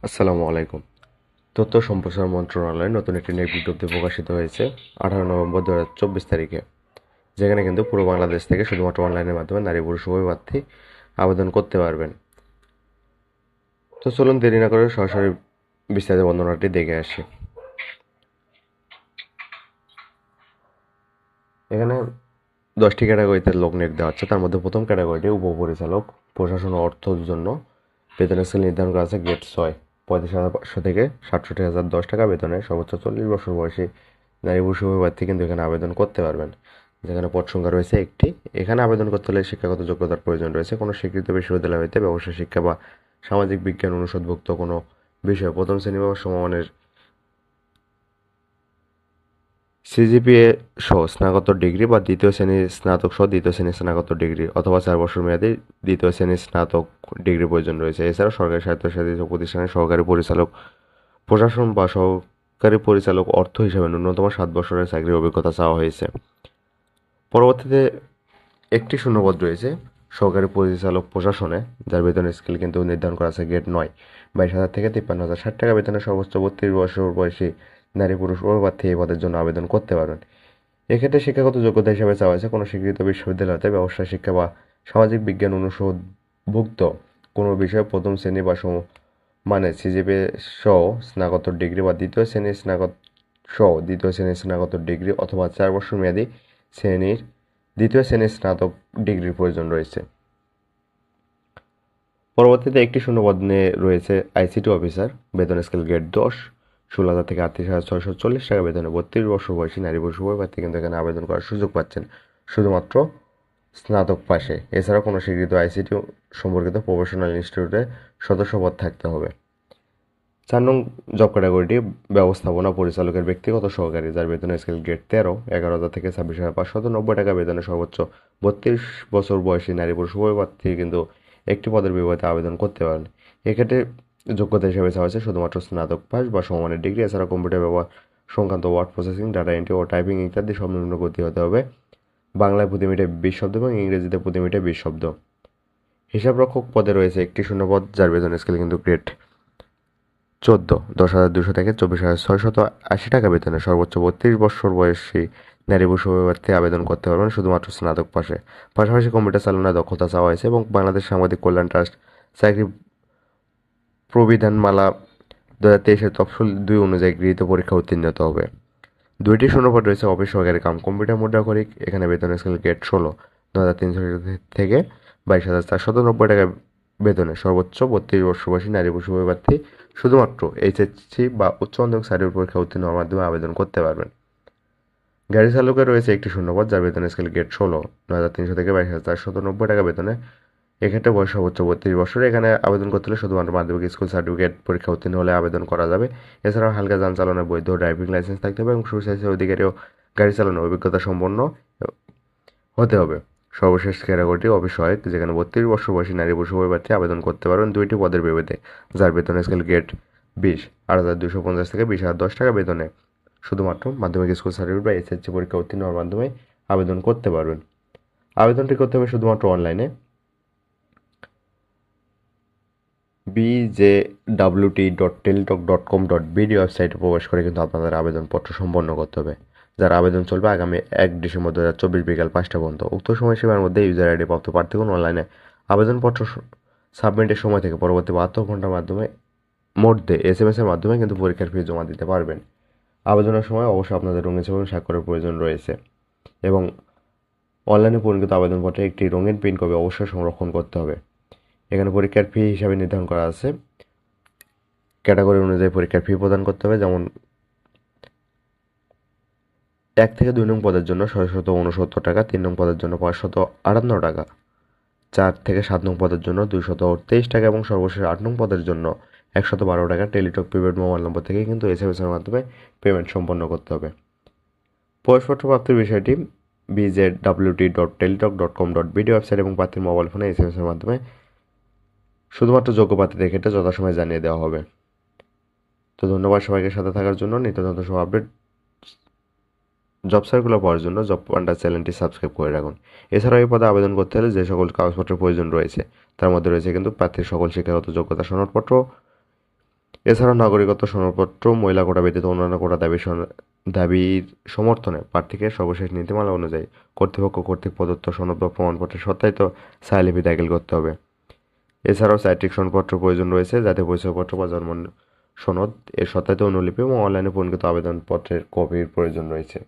আসসালামু আলাইকুম। তথ্য সম্প্রসারণ মন্ত্রণালয়ে নতুন একটি নিয়োগ বিজ্ঞপ্তি প্রকাশিত হয়েছে 18 নভেম্বর 2024 তারিখে, যেখানে কিন্তু পুরো বাংলাদেশ থেকে শুধুমাত্র অনলাইনের মাধ্যমে নারী পুরুষ উভয় প্রার্থী আবেদন করতে পারবেন। তো চলুন দেরি না করে সরাসরি বিস্তারিত বর্ণনাটি দেখে আসি। এখানে 10টি ক্যাটাগরিতে লোক নিয়োগ দেওয়া হচ্ছে। তার মধ্যে প্রথম ক্যাটাগরিটি উপপরিচালক, প্রশাসন ও অর্থের জন্য বেতনের স্কেল নির্ধারণ করা আছে গ্রেড 6, 35,500 থেকে 67,010 টাকা বেতনে সর্বোচ্চ 40 বছর বয়সী নারী পুরুষ উভয় প্রার্থী কিন্তু এখানে আবেদন করতে পারবেন। যেখানে পদ সংখ্যা রয়েছে একটি। এখানে আবেদন করতে হলে শিক্ষাগত যোগ্যতার প্রয়োজন রয়েছে। কোনো স্বীকৃত বিশ্ববিদ্যালয় হইতে ব্যবসায় শিক্ষা বা সামাজিক বিজ্ঞান অনুষদভুক্ত কোনো বিষয়ে প্রথম শ্রেণী বা সমমানের সিজিপিএ সহ স্নাতকোত্তর ডিগ্রি বা দ্বিতীয় শ্রেণীর স্নাতক সহ দ্বিতীয় শ্রেণীর স্নাতকোত্তর ডিগ্রি অথবা 4 বছর মেয়াদী দ্বিতীয় শ্রেণীর স্নাতক ডিগ্রির প্রয়োজন রয়েছে। এছাড়াও সরকারি স্বায়ত্তশাসিত প্রতিষ্ঠানের সহকারী পরিচালক, প্রশাসন বা সহকারী পরিচালক অর্থ হিসাবে ন্যূনতম 7 বছরের চাকরির অভিজ্ঞতা চাওয়া হয়েছে। পরবর্তীতে একটি শূন্যপদ রয়েছে সহকারী পরিচালক প্রশাসনে, যার বেতনের স্কেল কিন্তু নির্ধারণ করা আছে গ্রেড 9, 22,000 থেকে 53,060 টাকা বেতনে সর্বোচ্চ 32 বছর বয়সী নারী পুরুষ উভয় প্রার্থী এই পদের জন্য আবেদন করতে পারবেন। এক্ষেত্রে শিক্ষাগত যোগ্যতা হিসেবে চাওয়া হয়েছে কোনো স্বীকৃত বিশ্ববিদ্যালয়তে ব্যবসায় শিক্ষা বা সামাজিক বিজ্ঞান অনুষদভুক্ত কোনো বিষয়ে প্রথম শ্রেণী বা মানে সিজিপিএ সহ স্নাতকোত্তর ডিগ্রি বা দ্বিতীয় শ্রেণীর স্নাতকোত্তর ডিগ্রি অথবা 4 বছর মেয়াদী দ্বিতীয় শ্রেণীর স্নাতক ডিগ্রির প্রয়োজন রয়েছে। পরবর্তীতে একটি শূন্যপদ নিয়ে রয়েছে আইসিটি অফিসার, বেতন স্কেল গ্রেড 10, 16,000 থেকে 38,640 টাকা বেতনে 32 বছর বয়সী নারী পুরুষ উভয় প্রার্থী কিন্তু এখানে আবেদন করার সুযোগ পাচ্ছেন শুধুমাত্র স্নাতক পাশে। এছাড়াও কোনো স্বীকৃত আইসিটি সম্পর্কিত প্রফেশনাল ইনস্টিটিউটে সদস্যপদ থাকতে হবে। 4 নং জব ক্যাটাগরিটি ব্যবস্থাপনা পরিচালকের ব্যক্তিগত সহকারী, যার বেতন স্কেল গ্রেড 13, 11,000 থেকে 26,590 টাকা বেতনে সর্বোচ্চ 32 বছর বয়সী নারী পুরুষ উভয় প্রার্থী কিন্তু একটি পদের বিপরীতে আবেদন করতে পারেন। এক্ষেত্রে যোগ্যতা হিসেবে চাওয়া হয়েছে শুধুমাত্র স্নাতক পাস বা সমমানের ডিগ্রি। এছাড়া কম্পিউটার ব্যবহার সংক্রান্ত ওয়ার্ড প্রসেসিং, ডাটা এন্ট্রি ও টাইপিং ইত্যাদি সব নিম্ন গতি হতে হবে। বাংলায় প্রতি মিনিটে 20 শব্দ এবং ইংরেজিতে প্রতি মিনিটে 20 শব্দ। হিসাবরক্ষক পদে রয়েছে একটি শূন্যপদ, যার বেতন স্কেল কিন্তু গ্রেড 14, 10,200 থেকে 24,680 টাকা বেতনে সর্বোচ্চ 32 বছর বয়সী নারী পুরুষ উভয় প্রার্থী আবেদন করতে পারবেন শুধুমাত্র স্নাতক পাশে। পাশাপাশি কম্পিউটার চালনায় দক্ষতা চাওয়া হয়েছে এবং বাংলাদেশ সাংবাদিক কল্যাণ ট্রাস্ট চাকরি প্রবিধানমালা 2023-এর তফসিল 2 অনুযায়ী গৃহীত পরীক্ষা উত্তীর্ণ হতে হবে। 2টি শূন্যপদ রয়েছে অফিস সহকারী কাম কম্পিউটার মুদ্রাক্ষরিক। এখানে বেতন স্কেল গ্রেড 16, 2,300 থেকে 22,490 টাকা বেতনে সর্বোচ্চ 32 বছর বয়সী নারী পুরুষ উভয় প্রার্থী শুধুমাত্র এইচএসসি বা উচ্চ মাধ্যমিক সার্টিফিকেট পরীক্ষা উত্তীর্ণ হওয়ার মাধ্যমে আবেদন করতে পারবেন। গাড়ি চালকের রয়েছে একটি শূন্যপদ, যার বেতন স্কেল গ্রেড 16, 9,300 থেকে 22,490 টাকা বেতনে। এক্ষেত্রে বয়স সর্বোচ্চ 32 বছর। এখানে আবেদন করতে হলে শুধুমাত্র মাধ্যমিক স্কুল সার্টিফিকেট পরীক্ষা উত্তীর্ণ হলে আবেদন করা যাবে। এছাড়াও হালকা যান চালানোর বৈধ ড্রাইভিং লাইসেন্স থাকতে হবে এবং সুশাসিত অধিকারীও গাড়ি চালানোর অভিজ্ঞতা সম্পন্ন হতে হবে। সর্বশেষ ক্যাটাগরিটি অফিস সহায়ক, যেখানে 32 বছর বয়সী নারী পুরুষ উভয় প্রার্থী আবেদন করতে পারবেন 2টি পদের বিপরীতে, যার বেতন স্কেল গ্রেড 20, 8,250 থেকে 20,010 টাকা বেতনে শুধুমাত্র মাধ্যমিক স্কুল সার্টিফিকেট বা এসএসসি পরীক্ষা উত্তীর্ণ হওয়ার মাধ্যমে আবেদন করতে পারবেন। আবেদনটি করতে হবে শুধুমাত্র অনলাইনে। bjwt.teletalk.com.bd ওয়েবসাইটে প্রবেশ করে কিন্তু আপনাদের আবেদনপত্র সম্পন্ন করতে হবে, যার আবেদন চলবে আগামী 1 ডিসেম্বর 2024 বিকাল 5টা পর্যন্ত। উক্ত সময়সীমার মধ্যে ইউজার আইডি প্রাপ্ত প্রার্থীগণ অনলাইনে আবেদনপত্র সাবমিটের সময় থেকে পরবর্তী 72 ঘন্টার মধ্যে এসএমএস এর মাধ্যমে কিন্তু পরীক্ষার ফি জমা দিতে পারবেন। আবেদনের সময় অবশ্যই আপনাদের রঙিন ছবি এবং স্বাক্ষরের প্রয়োজন রয়েছে এবং অনলাইনে পূরণকৃত আবেদনপত্রে একটি রঙিন প্রিন্ট কপি অবশ্যই সংরক্ষণ করতে হবে। এখানে পরীক্ষার ফি হিসাবে নির্ধারণ করা আছে ক্যাটাগরি অনুযায়ী পরীক্ষার ফি প্রদান করতে হবে। যেমন 1 থেকে 2 নং পদের জন্য 669 টাকা, 3 নং পদের জন্য 558 টাকা, 4 থেকে 7 নং পদের জন্য 223 টাকা এবং সর্বশেষ 8 নং পদের জন্য 112 টাকা টেলিটক প্রিপেড মোবাইল নম্বর থেকে কিন্তু এসএমএস এর মাধ্যমে পেমেন্ট সম্পন্ন করতে হবে। প্রবেশপত্র প্রাপ্তির বিষয়টি bjwt.teletalk.com.bd ওয়েবসাইট এবং প্রার্থীর মোবাইল ফোনে এসএমএস এর মাধ্যমে শুধুমাত্র যোগ্য প্রার্থীদের ক্ষেত্রে যথাসময়ে জানিয়ে দেওয়া হবে। তো ধন্যবাদ সবাইকে সাথে থাকার জন্য। নিত্য নতুন সব আপডেট জব সার্কুলার পাওয়ার জন্য জব পান্ডা চ্যানেলটি সাবস্ক্রাইব করে রাখুন। এছাড়াও এই পদে আবেদন করতে হলে যে সকল কাগজপত্রের প্রয়োজন রয়েছে তার মধ্যে রয়েছে কিন্তু প্রার্থীর সকল শিক্ষাগত যোগ্যতা সনদপত্র, এছাড়াও নাগরিকত্ব সনদপত্র, মহিলা কোটা ব্যতীত অন্যান্য কোটা দাবির সমর্থনে প্রার্থীকে সর্বশেষ নীতিমালা অনুযায়ী কর্তৃপক্ষ কর্তৃক প্রদত্ত সনদ বা প্রমাণপত্রের সত্যায়িত সাইলিপি দাখিল করতে হবে। এছাড়াও চারিত্রিক সনদপত্র প্রয়োজন রয়েছে, যাতে পরিচয়পত্র বা জন্ম সনদ এর সত্যায়িত অনুলিপি এবং অনলাইনে পূরণকৃত আবেদনপত্রের কপির প্রয়োজন রয়েছে।